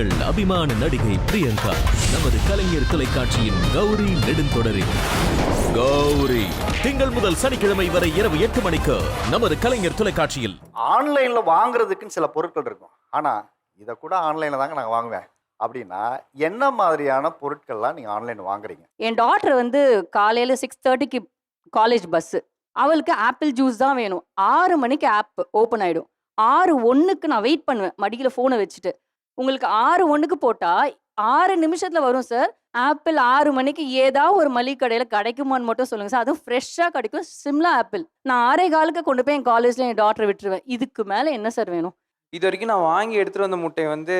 உங்கள் அபிமான நடிகை பிரியங்கா நமது கலைஞர் தொலைக்காட்சியின் கௌரி நெடுந்தொடரில் கௌரி திங்கள் முதல் சனிக்கிழமை வரை இரவு 8 மணிக்கு நமது கலைஞர் தொலைக்காட்சியில். ஆன்லைன்ல வாங்குறதுக்குன்னு சில பொருட்கள் இருக்கும், ஆனா இதை கூட ஆன்லைன்ல தாங்க நான் வாங்குவேன் அப்படின்னா என்ன மாதிரியான பொருட்கள்லாம் நீங்க ஆன்லைன் வாங்குறீங்க? என் டாட்டர் வந்து காலையில 6:30க்கு காலேஜ் பஸ். அவளுக்கு ஆப்பிள் ஜூஸ் தான் வேணும். 6 மணிக்கு ஆப் ஓப்பன் ஆயிடும். 6:01க்கு நான் வெயிட் பண்ணுவேன் மடியில ஃபோனை வச்சுட்டு. உங்களுக்கு 6:01க்கு போட்டா 6 நிமிஷத்துல வரும் சார். ஆப்பிள் 6 மணிக்கு ஏதாவது ஒரு மளிகை கடையில கிடைக்குமான்னு மட்டும் சொல்லுங்க சார். அதுவும் ஃப்ரெஷ்ஷா கிடைக்கும். சிம்லா ஆப்பிள். நான் 6:15க்கு கொண்டு போய் என் காலேஜ்ல என் டாட்டரை விட்டுருவேன். இதுக்கு மேல என்ன சார் வேணும்? இது வரைக்கும் நான் வாங்கி எடுத்துட்டு வந்த முட்டையை வந்து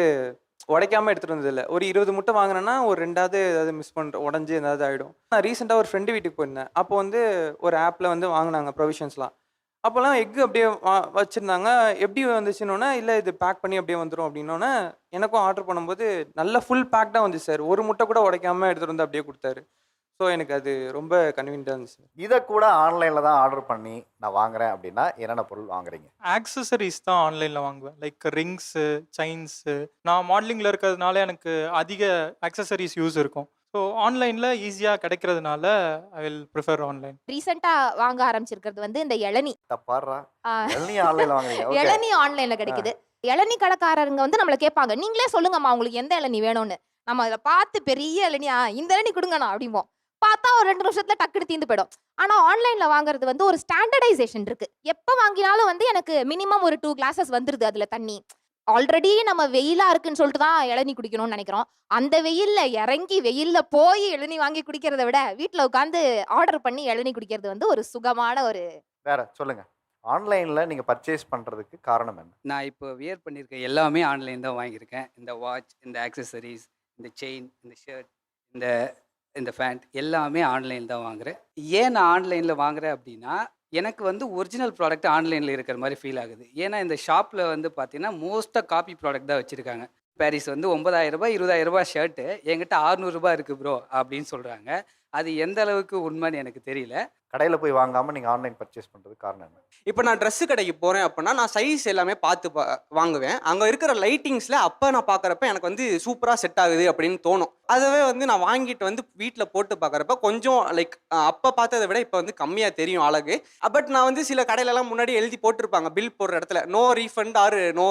உடைக்காம எடுத்துட்டு வந்ததில்லை. ஒரு 20 முட்டை வாங்கினேன்னா ஒரு 2வது ஏதாவது மிஸ் பண்ணுறேன், உடஞ்சி ஏதாவது ஆகிடும். நான் ரீசெண்டாக ஒரு ஃப்ரெண்டு வீட்டுக்கு போயிருந்தேன். அப்போ வந்து ஒரு ஆப்பில் வந்து வாங்கினாங்க ப்ரொவிஷன்ஸ்லாம். அப்போல்லாம் எக்கு அப்படியே வச்சுருந்தாங்க. எப்படி வந்துச்சுன்னொன்னே இல்லை இது பேக் பண்ணி அப்படியே வந்துடும் அப்படின்னோடனே எனக்கும் ஆர்டர் பண்ணும்போது நல்ல ஃபுல் பேக்டாக வந்துச்சு சார். ஒரு முட்டை கூட உடைக்காம எடுத்துகிட்டு வந்து அப்படியே கொடுத்தாரு. ஸோ எனக்கு அது ரொம்ப கன்வீனியன்ட்டாக இருந்துச்சு. இதை கூட ஆன்லைன்ல தான் ஆர்டர் பண்ணி நான் வாங்குறேன் அப்படின்னா என்னென்ன பொருள் வாங்குறீங்க? ஆக்சசரிஸ் தான் ஆன்லைனில் வாங்குவேன். Like rings, chains. நான் மாடலிங்கில் இருக்கிறதுனால எனக்கு அதிக ஆக்சசரிஸ் யூஸ் இருக்கும். ஸோ ஆன்லைனில் ஈஸியாக கிடைக்கிறதுனால ஐ வில் ப்ரிஃபர் ஆன்லைன். ரீசெண்டாக வாங்க ஆரம்பிச்சிருக்கிறது வந்து இந்த இளநீ. தப்பாடுறா, ஆ, இளநீ ஆன்லைன்ல வாங்குறீங்க? Okay. இளநீ ஆன்லைன்ல கிடைக்குது. இளநீ கடைக்காரருங்க வந்து நம்மளை கேட்பாங்க, நீங்களே சொல்லுங்கம்மா உங்களுக்கு எந்த இளநீ வேணும்னு. நம்ம அதில் பார்த்து பெரிய இளநியா இந்த இளநீ கொடுங்கண்ணா அப்படிம்போம். பார்த்தா ஒரு 2 நிமிஷத்துல டக்குனு தீந்து போயிடும். ஆனா ஆன்லைன்ல வாங்குறது வந்து ஒரு ஸ்டாண்டர்டைசேஷன் இருக்கு. எப்ப வாங்கினாலும் வந்து எனக்கு மினிமம் ஒரு 2 கிளாஸஸ் வந்துருது அதுல தண்ணி. ஆல்ரெடி நம்ம வெயிலா இருக்குன்னு சொல்லிட்டு தான் இளநீ குடிக்கணும்னு நினைக்கிறோம். அந்த வெயில்ல இறங்கி வெயில்ல போய் இளநீ வாங்கி குடிக்கிறத விட வீட்டுல உட்காந்து ஆர்டர் பண்ணி இளநீ குடிக்கிறது வந்து ஒரு சுகமான ஒரு. வேற சொல்லுங்க, ஆன்லைன்ல நீங்க பர்ச்சேஸ் பண்றதுக்கு காரணம் என்ன? நான் இப்போ வியர் பண்ணியிருக்க எல்லாமே ஆன்லைன் தான் வாங்கியிருக்கேன். இந்த வாட்ச், இந்த ஆக்சசரிஸ், இந்த செயின், இந்த ஷர்ட், இந்த இந்த ஃபேண்ட் எல்லாமே ஆன்லைன் தான் வாங்குறேன். ஏன் நான் ஆன்லைனில் வாங்குறேன் அப்படின்னா எனக்கு வந்து ஒரிஜினல் ப்ராடக்ட் ஆன்லைனில் இருக்கிற மாதிரி ஃபீல் ஆகுது. ஏன்னா இந்த ஷாப்பில் வந்து பார்த்தீங்கன்னா மோஸ்ட்டாக காப்பி ப்ராடக்ட் தான் வச்சுருக்காங்க. பாரிஸ் வந்து 9,000 ரூபாய் 20,000 ஷர்ட்டு என்கிட்ட 600 ரூபாய் இருக்குது ப்ரோ அப்படின்னு சொல்கிறாங்க. அது எந்த அளவுக்கு உண்மைன்னு எனக்கு தெரியல. கடையில போய் வாங்காம நீங்க ஆன்லைன் பர்ச்சேஸ் பண்றதுக்கு காரணம் என்ன? இப்போ நான் ட்ரெஸ்ஸு கடைக்கு போகிறேன் அப்படின்னா நான் சைஸ் எல்லாமே பார்த்து வாங்குவேன். அங்கே இருக்கிற லைட்டிங்ஸில் அப்போ நான் பார்க்குறப்ப எனக்கு வந்து சூப்பராக செட் ஆகுது அப்படின்னு தோணும். அதுவே வந்து நான் வாங்கிட்டு வந்து வீட்டில் போட்டு பார்க்குறப்ப கொஞ்சம் லைக் அப்போ பார்த்ததை விட இப்போ வந்து கம்மியாக தெரியும் அழகு. பட் நான் வந்து சில கடையிலலாம் முன்னாடி எழுதி போட்டிருப்பாங்க, பில் போடுற இடத்துல no refund or no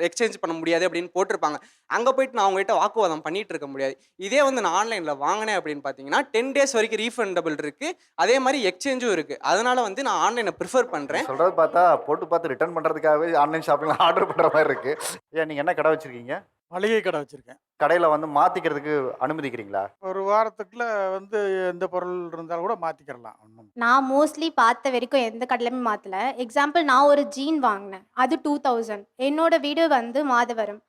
exchange பண்ண முடியாது அப்படின்னு போட்டிருப்பாங்க. அங்கே போயிட்டு நான் அவங்ககிட்ட வாக்குவாதம் பண்ணிட்டு இருக்க முடியாது. இதே வந்து நான் ஆன்லைனில் வாங்கினேன் அப்படின்னு பார்த்தீங்கன்னா 10 days வரைக்கும் ரீஃபண்டபிள் இருக்குது. அதே மாதிரி எக்ஸ்சேஞ்சும் இருக்குது. அதனால வந்து நான் ஆன்லைனை ப்ரிஃபர் பண்ணுறேன். சொல்றது பார்த்தா போட்டு பார்த்து ரிட்டர்ன் பண்றதுக்காகவே ஆன்லைன் ஷாப்பிங்ல ஆர்டர் பண்ற மாதிரி இருக்கு. ஏன் நீங்க என்ன கடை வச்சிருக்கீங்க? மளிகை கடை வச்சுருக்கேன். கடையில வந்து மாத்திக்கிறதுக்கு அனுமதிக்கிறீங்களா? ஒரு வாரத்துக்குள்ள வந்து எந்த பொருள் இருந்தாலும் கூட மாற்றிக்கிறலாம். ஒன்றும் நான் மோஸ்ட்லி பார்த்த வரைக்கும் எந்த கடையிலுமே மாற்றல. எக்ஸாம்பிள் நான் ஒரு ஜீன் வாங்கினேன், அது 2000. என்னோட வீடு வந்து மாதவரம்.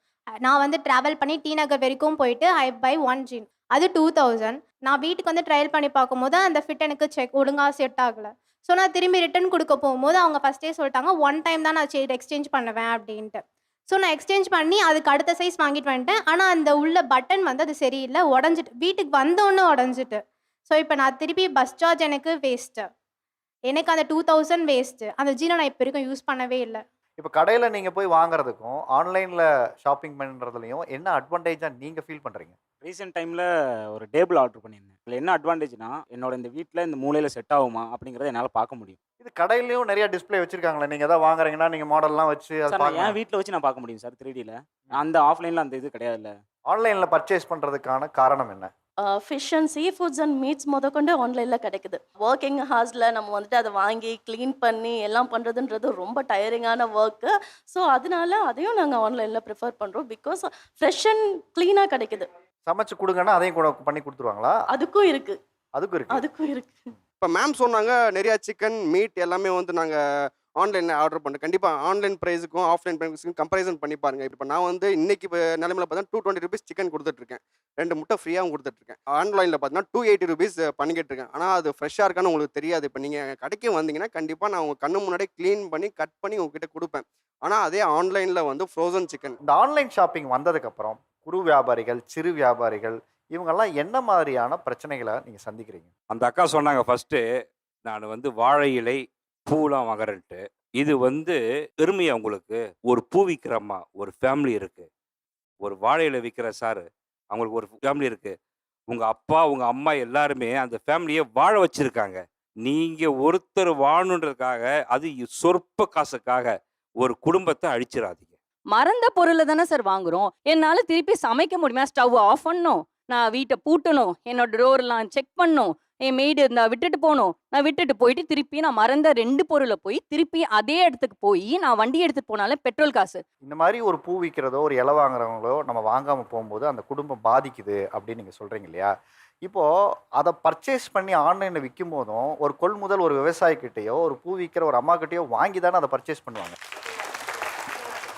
நான் வந்து ட்ராவல் பண்ணி டி நகர் வரைக்கும் போயிட்டு ஐ பை 1 ஜீன், அது 2000. நான் வீட்டுக்கு வந்து ட்ரையல் பண்ணி பார்க்கும்போது அந்த ஃபிட் எனக்கு ஒழுங்காக செட் ஆகலை. ஸோ நான் திரும்பி ரிட்டர்ன் கொடுக்க போகும்போது அவங்க ஃபஸ்ட்டே சொல்லிட்டாங்க 1 டைம் தான் நான் எக்ஸ்சேஞ்ச் பண்ணுவேன் அப்படின்ட்டு. ஸோ நான் எக்ஸ்சேஞ்ச் பண்ணி அதுக்கு அடுத்த சைஸ் வாங்கிட்டு வந்துட்டேன். ஆனால் அந்த உள்ள பட்டன் வந்து அது சரியில்லை, உடஞ்சிட்டு. வீட்டுக்கு வந்தோன்னே உடஞ்சிட்டு. ஸோ இப்போ நான் திருப்பி பஸ் சார்ஜ் எனக்கு வேஸ்ட்டு. எனக்கு அந்த 2000 வேஸ்ட்டு. அந்த ஜீனை நான் இப்போ வரைக்கும் யூஸ் பண்ணவே இல்லை. இப்போ கடையில நீங்க போய் வாங்குறதுக்கும் ஆன்லைன்ல ஷாப்பிங் பண்றதுலயும் என்ன அட்வான்டேஜா நீங்க ஃபீல் பண்றீங்க? ரீசெண்ட் டைமில் ஒரு டேபிள் ஆர்டர் பண்ணியிருந்தேன். இதில் என்ன அட்வான்டேஜ்னா என்னோட இந்த வீட்டில் இந்த மூலையில் செட் ஆகுமா அப்படிங்கிறத என்னால் பார்க்க முடியும். இது கடையிலயும் நிறைய டிஸ்ப்ளே வச்சிருக்காங்களே, நீங்க எதாவது வாங்குறீங்கன்னா நீங்க மாடல்லாம் வச்சு அதை சார் நான் பார்க்கலாம். என் வீட்டில் வச்சு நான் பார்க்க முடியும் சார் 3Dயில். அந்த ஆஃப்லைனில் அந்த இது கிடையாதுல்ல. ஆன்லைன்ல பர்ச்சேஸ் பண்றதுக்கான காரணம் என்ன? Fish and sea foods and meats முதற்கொண்டு ஆன்லைனில் கிடைக்குது. ஒர்க்கிங் ஹார்ஸில் நம்ம வந்துட்டு அதை வாங்கி க்ளீன் பண்ணி எல்லாம் பண்ணுறதுன்றது ரொம்ப டயரிங்கான ஒர்க்கு. ஸோ அதனால அதையும் நாங்கள் ஆன்லைனில் ப்ரிஃபர் பண்ணுறோம். பிகாஸ் ஃப்ரெஷ் அண்ட் க்ளீனாக கிடைக்குது. சமைச்சு கொடுங்கன்னா அதையும் கூட பண்ணி கொடுத்துருவாங்களா? அதுக்கும் இருக்குது. அதுக்கும் இருக்கு. அதுக்கும் இருக்குது. இப்போ மேம் சொன்னாங்க நிறையா சிக்கன் மீட் எல்லாமே வந்து நாங்கள் ஆன்லைனில் ஆர்டர் பண்ணுறோம். கண்டிப்பாக ஆன்லைன் ப்ரைஸுக்கும் ஆஃப்லைன் ப்ரைஸுக்கும் கம்பேரிசன் பண்ணி பாருங்கள். இப்போ நான் வந்து இன்னைக்கு நிலைமையில் பார்த்தா 220 rupees சிக்கன் கொடுத்துட்ருக்கேன். 2 முட்டை ஃப்ரீயாகவும் கொடுத்துட்ருக்கேன். ஆன்லைனில் பார்த்தீங்கன்னா 280 rupees பண்ணிக்கிட்டு இருக்கேன். ஆனால் அது ஃப்ரெஷ்ஷாக இருக்கான்னு உங்களுக்கு தெரியாது. இப்போ நீங்கள் கடைக்கு வந்தீங்கன்னா கண்டிப்பாக நான் உங்கள் கண்ணு முன்னாடியே க்ளீன் பண்ணி கட் பண்ணி உங்ககிட்ட கொடுப்பேன். ஆனால் அதே ஆன்லைனில் வந்து ஃப்ரோசன் சிக்கன். இந்த ஆன்லைன் ஷாப்பிங் வந்ததுக்கப்புறம் குறு வியாபாரிகள், சிறு வியாபாரிகள் இவங்கெல்லாம் என்ன மாதிரியான பிரச்சனைகளை நீங்க சந்திக்கிறீங்க? அந்த அக்கா சொன்னாங்க ஃபர்ஸ்ட்டு நான் வந்து வாழை இலை பூலாம் வாங்குறேன்ட்டு. இது வந்து பெருமையா உங்களுக்கு? ஒரு பூ விற்கிறம்மா ஒரு ஃபேமிலி இருக்கு. ஒரு வாழை இலை விற்கிற சார், அவங்களுக்கு ஒரு ஃபேமிலி இருக்குது. உங்கள் அப்பா உங்கள் அம்மா எல்லாருமே அந்த ஃபேமிலியை வாழ வச்சுருக்காங்க. நீங்கள் ஒருத்தர் வாழணுன்றதுக்காக அது சொற்ப காசுக்காக ஒரு குடும்பத்தை அழிச்சிடாதீங்க. மறந்த பொருளை தானே சார் வாங்குறோம். என்னால திருப்பி சமைக்க முடியுமா? ஸ்டவ் ஆஃப் பண்ணணும், நான் வீட்டை பூட்டணும், என்னோட டோர்லாம் செக் பண்ணணும், என் மெய்டு நான் விட்டுட்டு போகணும். நான் விட்டுட்டு போயிட்டு திருப்பி நான் மறந்த 2 பொருளை போய் திருப்பி அதே இடத்துக்கு போய் நான் வண்டி எடுத்துட்டு போனாலே பெட்ரோல் காசு. இந்த மாதிரி ஒரு பூ விற்கிறதோ ஒரு இலை வாங்குறவங்களோ நம்ம வாங்காமல் போகும்போது அந்த குடும்பம் பாதிக்குது அப்படின்னு நீங்கள் சொல்கிறீங்க இல்லையா? இப்போது அதை பர்ச்சேஸ் பண்ணி ஆன்லைனில் விற்கும் போதும் ஒரு கொள்முதல் ஒரு விவசாயிக்கிட்டேயோ ஒரு பூ விற்கிற ஒரு அம்மா கிட்டேயோ வாங்கி தானே அதை பர்ச்சேஸ் பண்ணுவாங்க.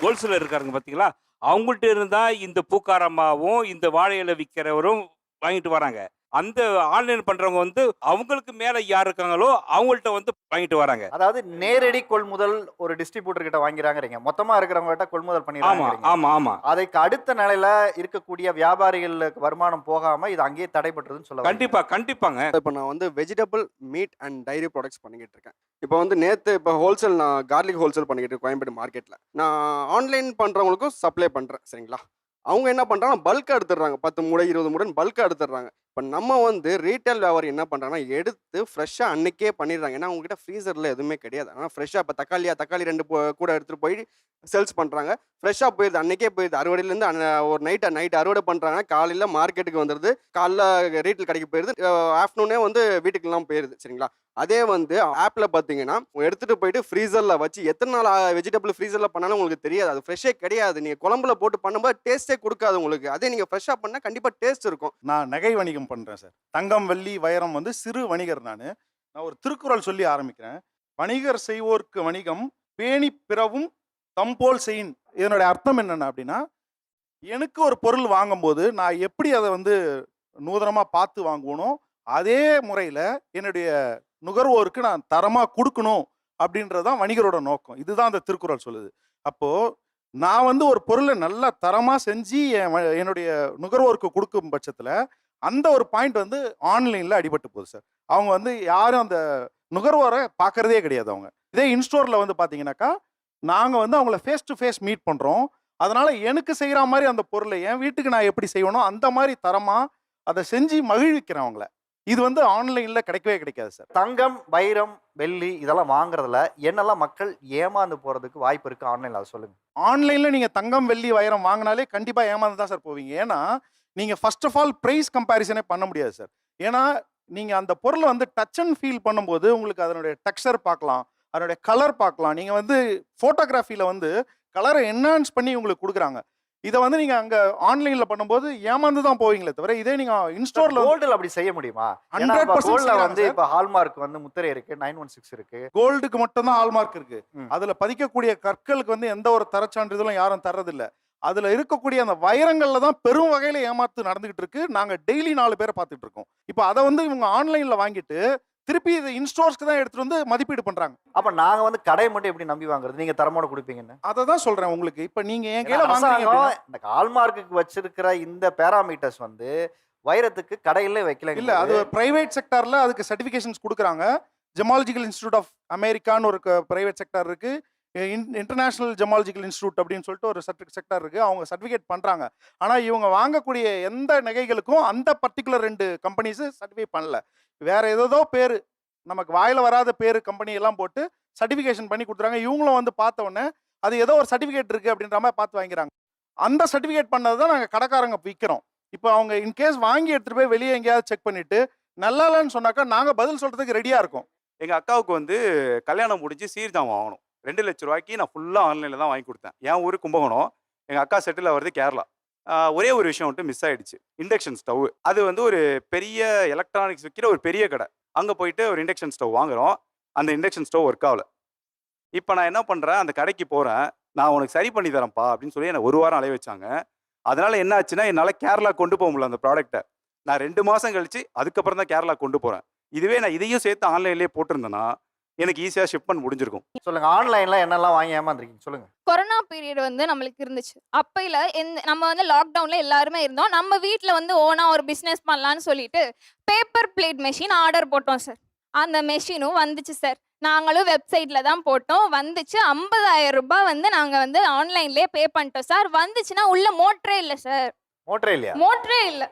ஹோல்சேலர் இருக்காருங்க பார்த்தீங்களா, அவங்கள்ட்ட இருந்தால் இந்த பூக்காரம்மாவும் இந்த வாழை இலை விற்கிறவரும் வாங்கிட்டு வராங்க. அந்த ஆன்லைன் பண்ணுறவங்க வந்து அவங்களுக்கு மேலே யார் இருக்காங்களோ அவங்கள்ட்ட வந்து வாங்கிட்டு வராங்க. அதாவது நேரடி கொள்முதல் ஒரு டிஸ்ட்ரிபியூட்டர் கிட்ட வாங்கிறாங்க, மொத்தமாக இருக்கிறவங்க கிட்ட கொள்முதல் ஆமாம் பண்ணிடுறாங்க. ஆமாம் ஆமாம். அதுக்கு அடுத்த நிலையில இருக்கக்கூடிய வியாபாரிகளுக்கு வருமானம் போகாம இது அங்கேயே தடைபட்டுறதுன்னு சொல்ல கண்டிப்பாக கண்டிப்பாங்க. இப்போ நான் வந்து vegetable meet and diary products பண்ணிக்கிட்டு இருக்கேன். இப்போ வந்து இப்போ ஹோல்சேல் நான் கார்லிக் ஹோல்சேல் பண்ணிக்கிட்டு இருக்கேன் கோயம்பேடு மார்க்கெட்டில். நான் ஆன்லைன் பண்ணுறவங்களுக்கும் சப்ளை பண்ணுறேன் சரிங்களா. அவங்க என்ன பண்ணுறாங்கன்னா பல்காக எடுத்துடுறாங்க, 10 மூடை 20 மூடைன்னு பல்காக எடுத்துடுறாங்க. இப்போ நம்ம வந்து ரீட்டைல் வியாபாரி என்ன பண்ணுறாங்கன்னா எடுத்து ஃப்ரெஷ்ஷாக அன்னைக்கே பண்ணிடுறாங்க. ஏன்னா அவங்ககிட்ட ஃப்ரீசரில் எதுவுமே கிடையாது. ஆனால் ஃப்ரெஷ்ஷாக இப்போ தக்காளி 2 கூட எடுத்துகிட்டு போய் சேல்ஸ் பண்ணுறாங்க. ஃப்ரெஷ்ஷாக போயிடுது, அன்னைக்கே போயிடுது. அறுவடையிலேருந்து ஒரு நைட் அறுவடை பண்ணுறாங்கன்னா காலையில் மார்க்கெட்டுக்கு வந்துடுது, காலைல ரீட்டைல் கடைக்கு போயிடுது, ஆஃப்டர்நூனே வந்து வீட்டுக்கெல்லாம் போயிடுது சரிங்களா. அதே வந்து ஆப்பில் பார்த்தீங்கன்னா எடுத்துகிட்டு போயிட்டு ஃப்ரீசரில் வச்சு எத்தனை நாள் வெஜிடபிள் ஃப்ரீசரில் பண்ணாலும் உங்களுக்கு தெரியாது, அது ஃப்ரெஷ்ஷே கிடையாது. நீங்கள் குழம்புல போட்டு பண்ணும்போது டேஸ்ட்டே கொடுக்காது உங்களுக்கு. அதே நீங்கள் ஃப்ரெஷ்ஷாக பண்ணால் கண்டிப்பாக டேஸ்ட் இருக்கும். நான் நகை வணிகம் பண்ணுறேன் சார். தங்கம் வெள்ளி வைரம் வந்து சிறு வணிகர். நான் ஒரு திருக்குறள் சொல்லி ஆரம்பிக்கிறேன். வணிகர் செய்வோர்க்கு வணிகம் பேணி பிறவும் தம்போல் செயின். இதனுடைய அர்த்தம் என்னென்ன அப்படின்னா, எனக்கு ஒரு பொருள் வாங்கும்போது நான் எப்படி அதை வந்து நூதனமாக பார்த்து வாங்குவனோ அதே முறையில் என்னுடைய நுகர்வோருக்கு நான் தரமாக கொடுக்கணும் அப்படின்றது தான் வணிகரோட நோக்கம். இதுதான் அந்த திருக்குறள் சொல்லுது. அப்போது நான் வந்து ஒரு பொருளை நல்லா தரமாக செஞ்சு என்னுடைய நுகர்வோருக்கு கொடுக்கும் பட்சத்தில் அந்த ஒரு பாயிண்ட் வந்து ஆன்லைனில் அடிபட்டு போகுது சார். அவங்க வந்து யாரும் அந்த நுகர்வோரை பார்க்கறதே கிடையாது. அவங்க இதே இன்ஸ்டோரில் வந்து பார்த்தீங்கன்னாக்கா நாங்கள் வந்து அவங்கள ஃபேஸ் டு ஃபேஸ் மீட் பண்ணுறோம். அதனால் எனக்கு செய்கிற மாதிரி அந்த பொருளை என் வீட்டுக்கு நான் எப்படி செய்யணும் அந்த மாதிரி தரமாக அதை செஞ்சு மகிழ்விக்கிறேன் அவங்கள. இது வந்து ஆன்லைனில் கிடைக்கவே கிடைக்காது சார். தங்கம் வைரம் வெள்ளி இதெல்லாம் வாங்குறதுல என்னெல்லாம் மக்கள் ஏமாந்து போகிறதுக்கு வாய்ப்பு இருக்குது ஆன்லைனில், அதை சொல்லுங்கள். ஆன்லைனில் நீங்கள் தங்கம் வெள்ளி வைரம் வாங்கினாலே கண்டிப்பாக ஏமாந்து தான் சார் போவீங்க. ஏன்னா நீங்கள் ஃபர்ஸ்ட் ஆஃப் ஆல் ப்ரைஸ் கம்பேரிசனே பண்ண முடியாது சார். ஏன்னா நீங்கள் அந்த பொருளை வந்து டச் அண்ட் ஃபீல் பண்ணும்போது உங்களுக்கு அதனுடைய டெக்ஸ்சர் பார்க்கலாம், அதனுடைய கலர் பார்க்கலாம். நீங்கள் வந்து ஃபோட்டோகிராஃபியில் வந்து கலரை என்ஹான்ஸ் பண்ணி உங்களுக்கு கொடுக்குறாங்க. இதை வந்து நீங்கள் அங்கே ஆன்லைனில் பண்ணும்போது ஏமாந்து தான் போவீங்களே தவிர இதே நீங்கள் இன்ஸ்டோரில் கோல்டில் அப்படி செய்ய முடியுமா? 100% வந்து இப்போ ஹால்மார்க் வந்து முத்திரை இருக்குது, 916 இருக்குது. கோல்டுக்கு மட்டும்தான் ஹால்மார்க் இருக்குது. அதில் பதிக்கக்கூடிய கற்களுக்கு வந்து எந்த ஒரு தரச்சான்றிதழும் யாரும் தர்றதில்லை. அதில் இருக்கக்கூடிய அந்த வைரங்களில் தான் பெரும் வகையில் ஏமாத்து நடந்துகிட்டு இருக்கு. நாங்கள் டெய்லி 4 பேரை பார்த்துட்டு இருக்கோம். இப்போ அதை வந்து இவங்க ஆன்லைனில் வாங்கிட்டு திருப்பி இதை இன்ஸ்டோர்ஸ்க்கு தான் எடுத்துட்டு வந்து மதிப்பீடு பண்றாங்க. அப்ப நாங்க வந்து கடையை மட்டும் எப்படி நம்பி வாங்குறது? நீங்க தரமோட கொடுப்பீங்கன்னு அதை தான் சொல்றேன் உங்களுக்கு. இப்ப நீங்க என் கையில வாங்குறீங்க, இந்த ஹால்மார்க்குக்கு வச்சிருக்கிற இந்த பேராமீட்டர்ஸ் வந்து வைரத்துக்கு கடையில வைக்கல இல்ல. அது பிரைவேட் செக்டார்ல அதுக்கு சர்டிபிகேஷன்ஸ் கொடுக்குறாங்க. ஜெமாலஜிக்கல் இன்ஸ்டிடியூட் ஆஃப் அமெரிக்கான்னு ஒரு பிரைவேட் செக்டார் இருக்கு, இன்டர்நேஷனல் ஜெமாலஜிக்கல் இன்ஸ்டிடியூட் அப்படின்னு சொல்லிட்டு ஒரு செக்டார் இருக்கு. அவங்க சர்டிஃபிகேட் பண்றாங்க. ஆனா இவங்க வாங்கக்கூடிய எந்த நகைகளுக்கும் அந்த பர்டிகுலர் 2 கம்பெனிஸ் சர்டிஃபை பண்ணல. வேற ஏதோ பேர், நமக்கு வாயில வராத பேர் கம்பெனி எல்லாம் போட்டு சர்டிஃபிகேஷன் பண்ணி கொடுத்துறாங்க. இவங்களும் வந்து பார்த்த உடனே அது ஏதோ ஒரு சர்டிஃபிகேட் இருக்கு அப்படின்ற மாதிரி பார்த்து வாங்கிறாங்க. அந்த சர்டிஃபிகேட் பண்ணது தான் நாங்கள் கடைக்காரங்க விற்கிறோம். இப்போ அவங்க இன்கேஸ் வாங்கி எடுத்துட்டு போய் வெளியே எங்கேயாவது செக் பண்ணிட்டு நல்லா இல்லைன்னு சொன்னாக்கா நாங்கள் பதில் சொல்றதுக்கு ரெடியா இருக்கோம். எங்கள் அக்காவுக்கு வந்து கல்யாணம் முடிஞ்சு சீர்தான் வாங்கணும். 2 லட்ச ரூபாய்க்கு நான் ஃபுல்லாக ஆன்லைனில் தான் வாங்கி கொடுத்தேன். என் ஊர் கும்பகோணம், எங்கள் அக்கா செட்டில் வருது கேரளா. ஒரே ஒரு விஷயம் வந்துட்டு மிஸ் ஆகிடுச்சு, இண்டக்ஷன் ஸ்டவ். அது வந்து ஒரு பெரிய எலக்ட்ரானிக்ஸ் விற்கிற ஒரு பெரிய கடை. அங்கே போயிட்டு ஒரு இண்டக்ஷன் ஸ்டவ் வாங்குகிறோம். அந்த இண்டக்ஷன் ஸ்டவ் ஒர்க் ஆகலை. இப்போ நான் என்ன பண்ணுறேன், அந்த கடைக்கு போகிறேன், நான் உனக்கு சரி பண்ணி தரேன்ப்பா அப்படின்னு சொல்லி என்னை 1 வாரம் அலைய வச்சாங்க. அதனால் என்ன ஆச்சுன்னா என்னால் கேரளா கொண்டு போக முடியல அந்த ப்ராடக்ட்டை. நான் 2 மாதம் கழிச்சு அதுக்கப்புறம் தான் கேரளா கொண்டு போகிறேன். இதுவே நான் இதையும் சேர்த்து ஆன்லைன்லேயே போட்டிருந்தேன்னா எனக்கு ஈஸியாக ஷிப்மெண்ட் முடிஞ்சிருக்கும். சொல்லுங்க, ஆன்லைன்ல என்னெல்லாம் வாங்கி ஏமாந்துருக்கீங்க சொல்லுங்க. கொரோனா பீரியட் வந்து நம்மளுக்கு இருந்துச்சு. அப்பையில நம்ம வந்து லாக்டவுன்ல எல்லாருமே இருந்தோம். நம்ம வீட்டில் வந்து ஓனா ஒரு பிஸ்னஸ் பண்ணலான்னு சொல்லிட்டு பேப்பர் பிளேட் மெஷின் ஆர்டர் போட்டோம் சார். அந்த மெஷினும் வந்துச்சு சார். நாங்களும் வெப்சைட்ல தான் போட்டோம். வந்துச்சு 50,000 ரூபாய் வந்து நாங்க வந்து ஆன்லைன்லயே பே பண்ணிட்டோம் சார். வந்துச்சுன்னா உள்ள மோட்டரே இல்ல சார். மோட்டரே இல்லையா? மோட்டரே இல்ல.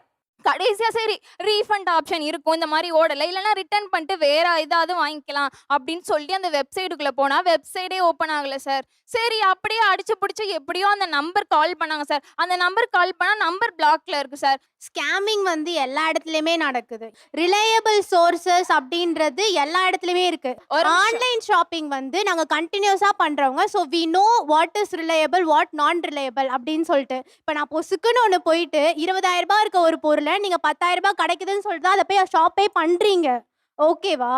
கடைசியா சரி ரீஃபண்ட் ஆப்ஷன் இருக்கும், இந்த மாதிரி ஓடல, இல்லைன்னா ரிட்டர்ன் பண்ணிட்டு வேற ஏதாவது வாங்கிக்கலாம் அப்படின்னு சொல்லி அந்த வெப்சைட்டுக்குள்ள போனா வெப்சைட்டே ஓப்பன் ஆகல சார். சரி அப்படியே அடிச்சு பிடிச்சி எப்படியோ அந்த நம்பர் கால் பண்ணாங்க சார். அந்த நம்பர் கால் பண்ணா நம்பர் பிளாக்ல இருக்கு சார். ஸ்கேமிங் வந்து எல்லா இடத்துலையுமே நடக்குது. ரிலையபிள் சோர்சஸ் அப்படின்றது எல்லா இடத்துலையுமே இருக்கு. ஆன்லைன் ஷாப்பிங் வந்து நாங்கள் கண்டினியூஸாக பண்ணுறவங்க, so we know what is reliable what non reliable அப்படின்னு சொல்லிட்டு. இப்போ நான் பொசுக்குன்னு ஒன்று போயிட்டு 20,000 ரூபாய் இருக்க ஒரு பொருளை நீங்கள் 10,000 ரூபாய் கிடைக்குதுன்னு சொல்லிட்டு தான் அதை போய் ஷாப்பே பண்ணுறீங்க. ஓகேவா?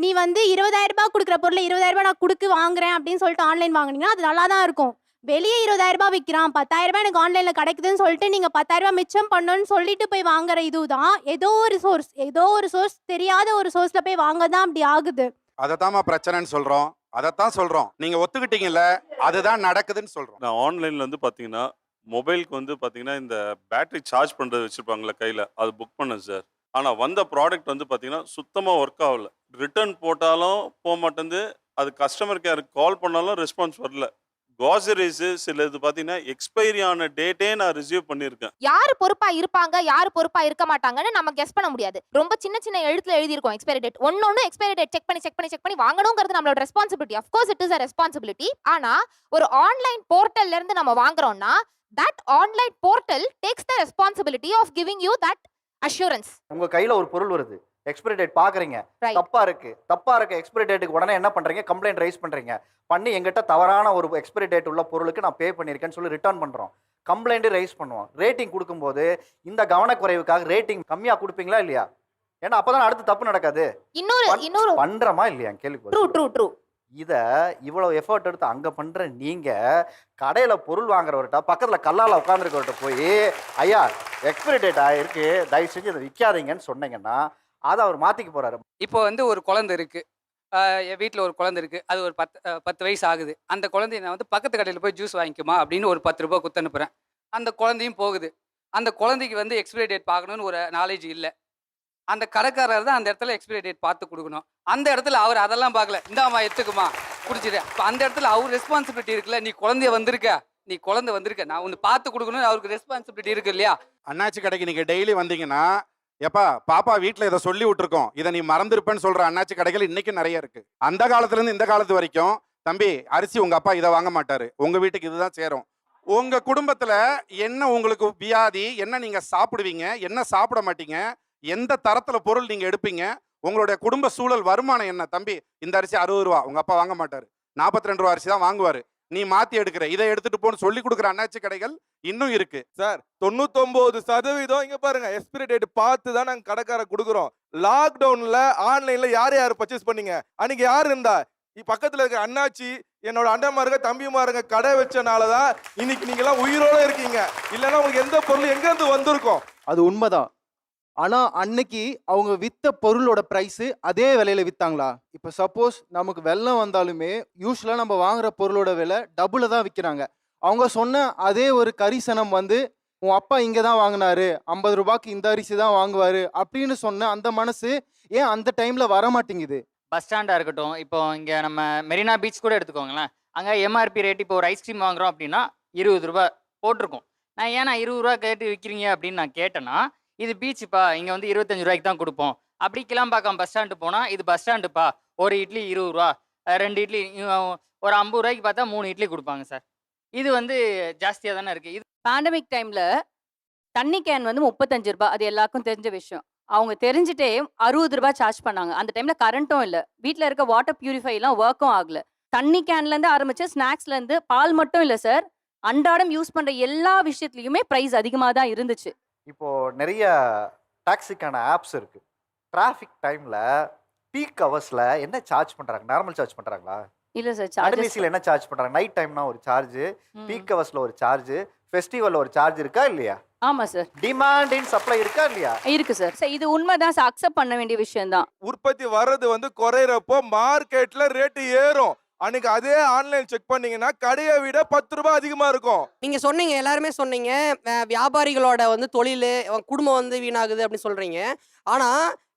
நீ வந்து 20,000 ரூபாய் கொடுக்குற பொருளை 20,000 ரூபாய் நான் கொடுக்கு வாங்குறேன் அப்படின்னு சொல்லிட்டு ஆன்லைன் வாங்குனீங்கன்னா அது நல்லா தான் இருக்கும். வெளியே 20,000 ரூபாய் விற்கிறான், 10,000 ரூபாய் எனக்கு ஆன்லைனில் கிடைக்குதுன்னு சொல்லிட்டு நீங்கள் 10,000 ரூபாய் மிச்சம் பண்ணணும்னு சொல்லிட்டு போய் வாங்குற இதுதான் ஏதோ ஒரு சோர்ஸ் தெரியாத ஒரு சோர்ஸில் போய் வாங்க தான் அப்படி ஆகுது. அதைத்தாம்மா பிரச்சனைன்னு சொல்கிறோம். அதைத்தான் சொல்கிறோம். நீங்கள் ஒத்துக்கிட்டீங்கல்ல, அதுதான் நடக்குதுன்னு சொல்கிறோம். நான் ஆன்லைனில் வந்து பார்த்தீங்கன்னா மொபைலுக்கு வந்து பார்த்தீங்கன்னா இந்த பேட்டரி சார்ஜ் பண்ணுறது வச்சுருப்பாங்களே கையில், அது புக் பண்ணேன் சார். ஆனால் வந்த ப்ராடக்ட் வந்து பார்த்தீங்கன்னா சுத்தமாக ஒர்க் ஆகல. ரிட்டர்ன் போட்டாலும் போக மாட்டேங்குது, அது கஸ்டமர் கேருக்கு கால் பண்ணாலும் ரெஸ்பான்ஸ் வரல. க்ராசரிஸு சில இது பார்த்தீங்கன்னா எக்ஸ்பைரி ஆன டேட்டே நான் ரிசீவ் பண்ணியிருக்கேன். யாரு பொறுப்பா இருப்பாங்க யாரு பொறுப்பா இருக்க மாட்டாங்கன்னு நம்ம கெஸ் பண்ண முடியாது. ரொம்ப சின்ன சின்ன எழுத்துல எழுதி இருக்கும் எக்ஸ்பைரி டேட். ஒன்னொன்னு எக்ஸ்பைரி டேட் செக் பண்ணி வாங்கணுங்கிறது நம்மளோட responsibility. Of course it is a responsibility. ஆனா ஒரு ஆன்லைன் போர்ட்டல்ல இருந்து நம்ம வாங்குறோம்னா that online portal takes the responsibility of giving you that assurance. உங்க கையில ஒரு பொருள் வருது, எக்ஸ்பைரி டேட் பாக்குறீங்க, தப்பா இருக்க எக்ஸ்பைரி டேட்டுக்கு உடனே என்ன பண்றீங்க? கம்ப்ளைண்ட் ரைஸ் பண்றீங்க. பண்ணி எங்கிட்ட தவறான ஒரு எக்ஸ்பைரி டேட் உள்ள பொருளுக்கு நான் பே பண்ணியிருக்கேன்னு சொல்லி ரிட்டர்ன் பண்றோம். கம்ப்ளைண்ட் ரைஸ் பண்ணுவோம். ரேட்டிங் கொடுக்கும்போது இந்த கவனக்குறைவுக்காக ரேட்டிங் கம்மியா கொடுப்பீங்களா இல்லையா? ஏன்னா அப்பதான் அடுத்து தப்பு நடக்காது. இன்னொரு பண்றமா இல்லையா கேள்வி. ட்ரூ. இதை இவ்வளவு எஃபர்ட் எடுத்து அங்க பண்ற நீங்க கடையில பொருள் வாங்குறவர்கிட்ட பக்கத்துல கல்லால உட்காந்துருக்கவர்கிட்ட போய் ஐயா எக்ஸ்பைரி டேட் ஆயிருக்கு, தயவு செஞ்சு அதை விற்காதீங்கன்னு சொன்னீங்கன்னா அதை அவர் மாத்திக்க போறாரு. இப்போ வந்து ஒரு குழந்தை இருக்குது, என் வீட்டில் ஒரு குழந்தை இருக்குது, அது ஒரு 10 வயசு ஆகுது. அந்த குழந்தைய நான் வந்து பக்கத்து கடையில் போய் ஜூஸ் வாங்கிக்குமா அப்படின்னு ஒரு 10 ரூபாய் குத்து அனுப்புகிறேன். அந்த குழந்தையும் போகுது. அந்த குழந்தைக்கு வந்து எக்ஸ்பைரி டேட் பார்க்கணுன்னு ஒரு நாலேஜ் இல்லை. அந்த கடைக்காரர் தான் அந்த இடத்துல எக்ஸ்பைரி டேட் பார்த்து கொடுக்கணும். அந்த இடத்துல அவர் அதெல்லாம் பார்க்கல, இந்தாம்மா எடுத்துக்குமா குடிச்சிட்டு. இப்போ அந்த இடத்துல அவர் ரெஸ்பான்சிபிலிட்டி இருக்குல்ல, நீ குழந்தை வந்திருக்க நான் ஒன்று பார்த்து கொடுக்கணும்னு அவருக்கு ரெஸ்பான்சிபிலிட்டி இருக்கு இல்லையா? அண்ணாச்சி கடைக்கு நீங்கள் டெய்லி வந்தீங்கன்னா, எப்பா பாப்பா வீட்டில் இதை சொல்லி விட்டுருக்கோம், இதை நீ மறந்துருப்பேன்னு சொல்கிற அண்ணாச்சி கடைகள் இன்னைக்கு நிறைய இருக்குது. அந்த காலத்துலேருந்து இந்த காலத்து வரைக்கும், தம்பி அரிசி உங்கள் அப்பா இதை வாங்க மாட்டார், உங்கள் வீட்டுக்கு இதுதான் சேரும். உங்கள் குடும்பத்தில் என்ன உங்களுக்கு வியாதி, என்ன நீங்கள் சாப்பிடுவீங்க, என்ன சாப்பிட மாட்டீங்க, எந்த தரத்தில் பொருள் நீங்கள் எடுப்பீங்க, உங்களுடைய குடும்ப சூழல் வருமானம் என்ன? தம்பி இந்த அரிசி 60 ரூபா, உங்கள் அப்பா வாங்க மாட்டார், 42 ரூபா அரிசி தான் வாங்குவார், நீ மாற்றி எடுக்கிற, இதை எடுத்துட்டு போன்னு சொல்லி கொடுக்குற அண்ணாச்சி கடைகள் இன்னும் இருக்கு சார். 99% இங்க பாருங்க எக்ஸ்பைரி டேட் பார்த்து தான் நாங்கள் கடைக்கார கொடுக்குறோம். லாக்டவுன்ல ஆன்லைன்ல யார் பர்ச்சேஸ் பண்ணீங்க? அன்னைக்கு யார் இருந்தா? பக்கத்துல இருக்க அண்ணாச்சி என்னோட அண்ணன்மாருங்க தம்பிமாருங்க கடை வச்சனாலதான் இன்னைக்கு நீங்க எல்லாம் உயிரோட இருக்கீங்க. இல்லைன்னா உங்களுக்கு எந்த பொருள் எங்க இருந்து வந்திருக்கும்? அது உண்மைதான். ஆனா அன்னைக்கு அவங்க வித்த பொருளோட பிரைஸ் அதே விலையில வித்தாங்களா? இப்ப சப்போஸ் நமக்கு வெள்ளம் வந்தாலுமே யூஸ்வலா நம்ம வாங்குற பொருளோட விலை டபுள தான் விற்கிறாங்க. அவங்க சொன்ன அதே ஒரு கரிசனம் வந்து உன் அப்பா இங்க தான் வாங்கினாரு, 50 ரூபாய்க்கு இந்த அரிசி தான் வாங்குவாரு அப்படின்னு சொன்ன அந்த மனசு ஏன் அந்த டைம்ல வர மாட்டேங்குது? பஸ் ஸ்டாண்டாக இருக்கட்டும், இப்போ இங்கே நம்ம மெரினா பீச் கூட எடுத்துக்கோங்களேன். அங்கே எம்ஆர்பி ரேட் இப்போ ஒரு ஐஸ்கிரீம் வாங்குறோம் அப்படின்னா 20 ரூபா போட்டிருக்கோம். நான் ஏன்னா 20 ரூபா கேட்டு விற்கிறீங்க அப்படின்னு நான் கேட்டேன்னா, இது பீச்சுப்பா, இங்கே வந்து 25 ரூபாய்க்கு தான் கொடுப்போம். அப்படி கிளம்பாக்கம் பஸ் ஸ்டாண்டு போனால் இது பஸ் ஸ்டாண்டுப்பா, ஒரு இட்லி 20 ரூபா, 2 இட்லி ஒரு 50 ரூபாய்க்கு பார்த்தா 3 இட்லி கொடுப்பாங்க சார். இது வந்து ஜாஸ்தியாக தானே இருக்குது. இது பேண்டமிக் டைமில் தண்ணி கேன் வந்து 35 ரூபாய், அது எல்லாருக்கும் தெரிஞ்ச விஷயம். அவங்க தெரிஞ்சுட்டே 60 ரூபாய் சார்ஜ் பண்ணாங்க. அந்த டைமில் கரண்ட்டும் இல்லை, வீட்டில் இருக்க வாட்டர் பியூரிஃபைலாம் ஒர்க்கும் ஆகலை. தண்ணி கேன்லேருந்து ஆரம்பித்து ஸ்நாக்ஸ்லேருந்து பால் மட்டும் இல்லை சார், அன்றாடம் யூஸ் பண்ணுற எல்லா விஷயத்துலையுமே ப்ரைஸ் அதிகமாக தான் இருந்துச்சு. இப்போ நிறைய டாக்ஸிக்கான ஆப்ஸ் இருக்கு. டிராஃபிக் டைம்ல பீக் ஹவர்ஸ்ல என்ன சார்ஜ் பண்றாங்க? நார்மல் சார்ஜ் பண்றாங்களா? இல்ல சார், அட்மிஷன்ல என்ன சார்ஜ் பண்றாங்க? நைட் டைம்னா ஒரு சார்ஜ், பீக் ஹவர்ஸ்ல ஒரு சார்ஜ், ஃபெஸ்டிவல்ல ஒரு சார்ஜ் இருக்கா இல்லையா? ஆமா சார். டிமாண்ட் இன் சப்ளை இருக்கா இல்லையா? இருக்கு சார். இது உண்மைதான் சார், அக்செப்ட் பண்ண வேண்டிய விஷயம் தான். உற்பத்தி வர்றது வந்து குறையிறப்போ மார்க்கெட்ல ரேட்டு ஏறும். அன்னைக்கு அதே ஆன்லைன் செக் பண்ணீங்கன்னா கடையை விட 10 ரூபாய் அதிகமா இருக்கும். நீங்க சொன்னீங்க, எல்லாருமே சொன்னீங்க வியாபாரிகளோட வந்து தொழில் குடும்பம் வந்து வீணாகுது அப்படின்னு சொல்றீங்க. ஆனா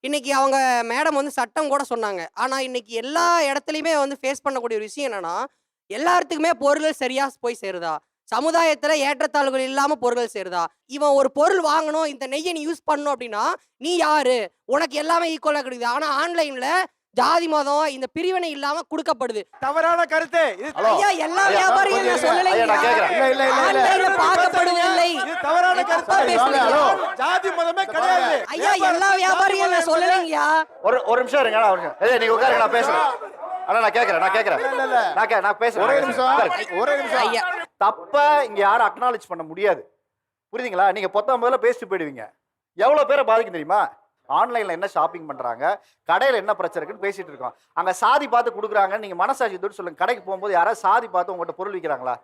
இன்னைக்கு அவங்க மேடம் வந்து சட்டம் கூட சொன்னாங்க. ஆனா இன்னைக்கு எல்லா இடத்துலையுமே வந்து ஃபேஸ் பண்ணக்கூடிய ஒரு விஷயம் என்னன்னா, எல்லாத்துக்குமே பொருள்கள் சரியா போய் சேருதா? சமுதாயத்துல ஏற்றத்தாழ்வுகள் இல்லாம பொருள்கள் சேருதா? இவன் ஒரு பொருள் வாங்கணும், இந்த நெய்யை நீ யூஸ் பண்ணணும் அப்படின்னா, நீ யாரு? உனக்கு எல்லாமே ஈக்குவலா கிடைக்குது. ஆனா ஆன்லைன்ல ஜாதி மதம் இந்த பிரிவினை இல்லாம கொடுக்கப்படுது. தவறான கருத்து. ஐயா எல்லா வியாபாரியும் நான் சொல்லலைங்க. ஆன்லைன்ல பார்க்கப்படுவதில்லை. இது தவறான கருத்து. ஜாதி மதமே கிடையாது. ஐயா எல்லா வியாபாரியும் நான் சொல்லலைங்கயா. ஒரு நிமிஷம் இருங்க. ஏய் நீங்க உட்காருங்க, நான் பேசுறேன். அண்ணா நான் கேக்குறேன். நான் பேசுறேன். ஒரே நிமிஷம். ஐயா தப்ப இங்க யாரும் அக்னாலேஜ் பண்ண முடியாது. புரியுதுங்களா? நீங்க முதல்ல பேசிட்டு போயிடுவீங்க. எவ்வளவு பேரை பாதிக்கும் தெரியுமா? ஆன்லைன்ல என்ன ஷாப்பிங் பண்றாங்க, கடையில என்ன பிரச்சனை இருக்குன்னு பேசிட்டு இருக்கோம். அங்க சாதி பார்த்து கொடுக்குறாங்க. நீங்க மனசாட்சியத்தோடு சொல்லுங்க, கடைக்கு போகும்போது யாராவது சாதி பார்த்து உங்கள்கிட்ட பொருள் விற்கிறாங்களா?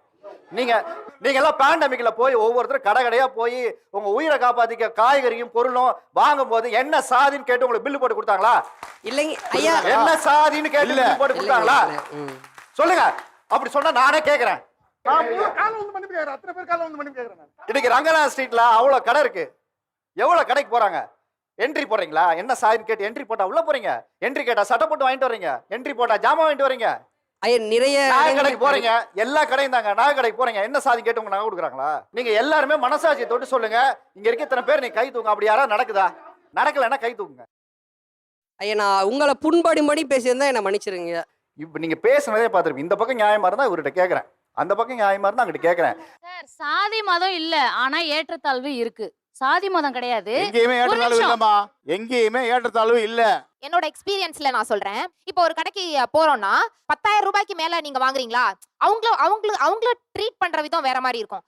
நீங்க எல்லாம் பேண்டமிக்ல போய் ஒவ்வொருத்தரும் கடையா போய் உங்க உயிரை காப்பாத்திக்க காய்கறியும் பொருளும் வாங்கும் போது என்ன சாதின்னு கேட்டு உங்களுக்கு பில்லு போட்டு கொடுத்தாங்களா? இல்லைங்க ஐயா. என்ன சாதின்னு கேட்டு பில்லு போட்டு கொடுத்தாங்களா? சொல்லுங்க. அப்படி சொன்னா நானே கேக்குறேன். இன்னைக்கு ரங்கநாத் ஸ்ட்ரீட்ல அவ்வளவு கடை இருக்கு. எவ்வளவு கடைக்கு போறாங்க? என்ட்ரி போடுறீங்களா? என்ன சாதின்னு கேட்டு என்ட்ரி போட்டா உள்ள போறீங்க. என்ட்ரி கேட்டா சட்டை போட்டு வாங்கிட்டு வரீங்க. என்ட்ரி போட்டா ஜாமான் வாங்கிட்டு வரீங்க. ஐயா நிறைய கடைக்கு போறீங்க. எல்லா கடையும் தாங்க. நகை கடைக்கு போறீங்க. என்ன சாதி கேட்டு உங்க நகை கொடுக்குறாங்களா? நீங்க எல்லாருமே மனசாட்சியை தொட்டு சொல்லுங்க. இங்க இருக்க இத்தனை பேர் நீ கை தூங்க. அப்படி யாராவது நடக்குதா? நடக்கலன்னா கை தூக்குங்க. ஐயா நான் உங்களை புண்படும்படி பேசியிருந்தா என்ன மன்னிச்சிருங்க. இப்ப நீங்க பேசுனதே பார்த்துருப்பீங்க. இந்த பக்கம் நியாயமா இருந்தா இவர்கிட்ட கேட்கறேன், அந்த பக்கம் நியாயமா இருந்தா அங்கிட்ட கேட்கறேன். சார் சாதி மதம் இல்ல, ஆனா ஏற்றத்தாழ்வு இருக்கு. சாதி மதம் கிடையாது. எங்கேயுமே ஏற்றத்தாழ்வு இல்லம்மா. எங்கேயுமே ஏற்றத்தாழ்வு இல்ல. என்னோட எக்ஸ்பீரியன்ஸ்ல நான் சொல்றேன். இப்போ ஒரு கடைக்கு போறோம்னா 10,000 ரூபாய்க்கு மேல நீங்க வாங்குறீங்களா, அவங்கள ட்ரீட் பண்ற விதம் வேற மாதிரி இருக்கும்.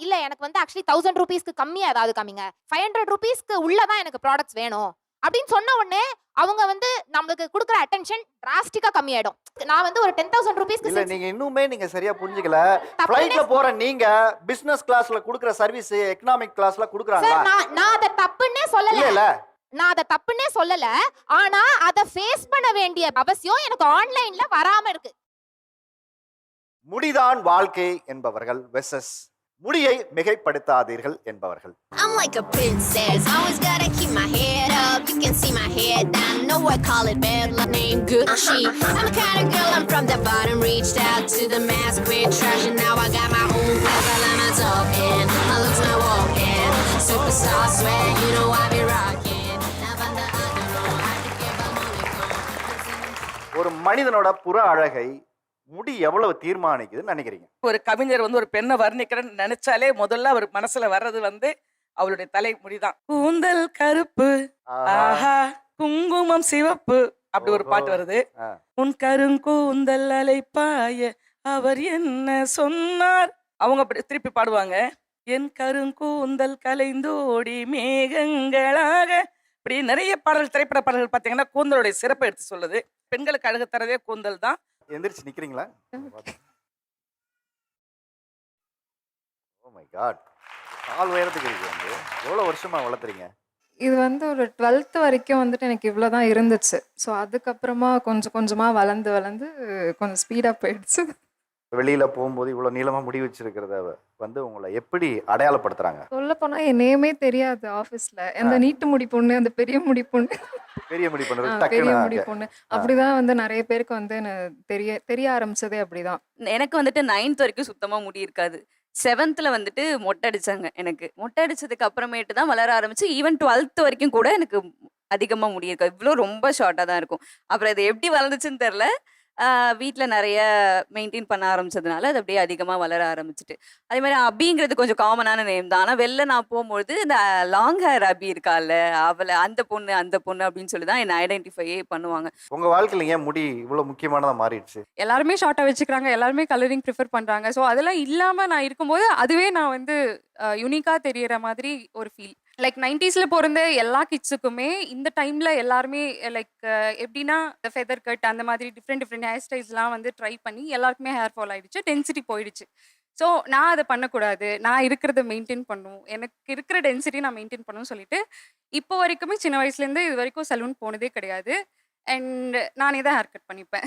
இல்ல எனக்கு வந்து ஆக்சுவலி 1000 ரூபீஸ்க்கு கம்மியா ஏதாவது காமிங்க, 500 ரூபீஸ்க்கு உள்ளதான் எனக்கு ப்ராடக்ட்ஸ் வேணும் அப்படின்னு சொன்ன உடனே அவங்க வந்து நம்மளுக்கு கொடுக்குற அட்டென்ஷன் டிராஸ்டிக்கா கம்மியாயிடும். நான் வந்து ஒரு 10,000 ரூபீஸ்க்கு இல்ல நீங்க இன்னுமே நீங்க சரியா புரிஞ்சுக்கல. ஃளைட்ல போற நீங்க பிசினஸ் கிளாஸ்ல குடுக்குற சர்வீஸ் எகனாமிக் கிளாஸ்ல குடுக்குறாங்க. நான் அத தப்புன்னே சொல்லல. இல்ல நான் அத தப்புன்னே சொல்லல. ஆனா அத ஃபேஸ் பண்ண வேண்டிய அவசியம் எனக்கு ஆன்லைன்ல வராம இருக்கு. முடிதான் வாழ்க்கை என்பவர்கள் வெர்சஸ் முடியை மிகைப்படுத்தாதீர்கள் என்பவர்கள். I'm like a princess, always gotta keep my head up. You can see my head down, know I call it bad luck, name Gucci. I'm the kind of girl, I'm from the bottom, reached out to the mass, quit trash, and now I got my own place, while I'm a top end. My looks, my walk-in, superstar swag, you know I be rocking. Now I'm the underdog, I think about money. ஒரு மனிதனோட புற அழகை முடி எவ்வளவு தீர்மானிக்குதுன்னு நினைக்கிறீங்க? ஒரு கவிஞர் வந்து ஒரு பெண்ணை வர்ணிக்கிறேன்னு நினைச்சாலே முதல்ல அவர் மனசுல வர்றது வந்து அவளுடைய தலைமுடிதான். கூந்தல் கருப்பு, ஆஹா குங்குமம் சிவப்பு, அப்படி ஒரு பாட்டு வருது. உன் கருங்கூந்தல் அலைப்பாய அவர் என்ன சொன்னார், அவங்க அப்படி திருப்பி பாடுவாங்க. என் கருங்கூந்தல் கலைந்தோடி மேகங்களாக, இப்படி நிறைய பாடல்கள், திரைப்பட பாடல்கள் பார்த்தீங்கன்னா கூந்தலுடைய சிறப்பை எடுத்து சொல்லுது. பெண்களுக்கு அழகு தரதே கூந்தல் தான். எந்திரிச்சு நிக்கிறீங்களா? ஓ மை காட், கால் உயரத்துக்கு இருக்கு. வந்து எவ்வளவு வருஷமா வளர்த்துறீங்க? இது வந்து ஒரு 12th வரைக்கும் வந்துட்டு எனக்கு இவ்வளோதான் இருந்துச்சு. ஸோ அதுக்கப்புறமா கொஞ்சம் கொஞ்சமாக வளர்ந்து கொஞ்சம் ஸ்பீடாக போயிடுச்சு. வெளியில போகும்போது இவ்வளவு நீளமா முடி வச்சிருக்கிறத வந்து உங்களை எப்படி அடையாளப்படுத்துறாங்க? சொல்ல போனா என் நேமே தெரியாது ஆஃபீஸ்ல. அந்த நீட்டு முடி பொண்ணு, அந்த பெரிய முடி பொண்ணு, பெரிய முடி பொண்ணு, பெரிய முடி பொண்ணு, அப்படிதான் வந்து நிறைய பேருக்கு வந்து தெரிய ஆரம்பிச்சதே அப்படிதான். எனக்கு வந்துட்டு 9th வரைக்கும் சுத்தமா முடி இருக்காது. 7th வந்துட்டு மொட்டை அடிச்சாங்க. எனக்கு மொட்டை அடிச்சதுக்கு அப்புறமேட்டு தான் வளர ஆரம்பிச்சு. ஈவன் 12th வரைக்கும் கூட எனக்கு அதிகமா முடி இருக்காது. இவ்வளோ ரொம்ப ஷார்ட்டா தான் இருக்கும். அப்புறம் இது எப்படி வளர்ந்துச்சுன்னு தெரியல. வீட்டில் நிறைய மெயின்டைன் பண்ண ஆரம்பிச்சதுனால அது அப்படியே அதிகமாக வளர ஆரம்பிச்சிட்டு. அதே மாதிரி அபிங்கிறது கொஞ்சம் காமனான நேம் தான். ஆனால் வெளில நான் போகும்பொழுது இந்த லாங் ஹேர் அபி இருக்கால, அவளை அந்த பொண்ணு அப்படின்னு சொல்லி தான் என்னை ஐடென்டிஃபையே பண்ணுவாங்க. உங்க வாழ்க்கையில ஏன் முடி இவ்வளவு முக்கியமானதா மாறிடுச்சு? எல்லாருமே ஷார்ட்டா வச்சுக்கிறாங்க, எல்லாருமே கலரிங் ப்ரிஃபர் பண்றாங்க. ஸோ அதெல்லாம் இல்லாம நான் இருக்கும்போது அதுவே நான் வந்து யூனிக்கா தெரியற மாதிரி ஒரு ஃபீல். லைக் 90ஸ்ல பிறந்த எல்லா கிட்ஸுக்குமே இந்த டைம்ல எல்லாருமே லைக் எப்படின்னா ஃபெதர் கட் அந்த மாதிரி டிஃப்ரெண்ட் ஹேர் ஸ்டைல்ஸ்லாம் வந்து ட்ரை பண்ணி எல்லாருக்குமே ஹேர் ஃபால் ஆயிடுச்சு, டென்சிட்டி போயிடுச்சு. ஸோ நான் அதை பண்ணக்கூடாது, நான் இருக்கிறத மெயின்டைன் பண்ணணும், எனக்கு இருக்கிற டென்சிட்டி நான் மெயின்டைன் பண்ணணும்னு சொல்லிட்டு இப்போ வரைக்குமே சின்ன வயசுலேருந்து இது வரைக்கும் சலூன் போனதே கிடையாது. அண்ட் நானே தான் ஹேர் கட் பண்ணிப்பேன்.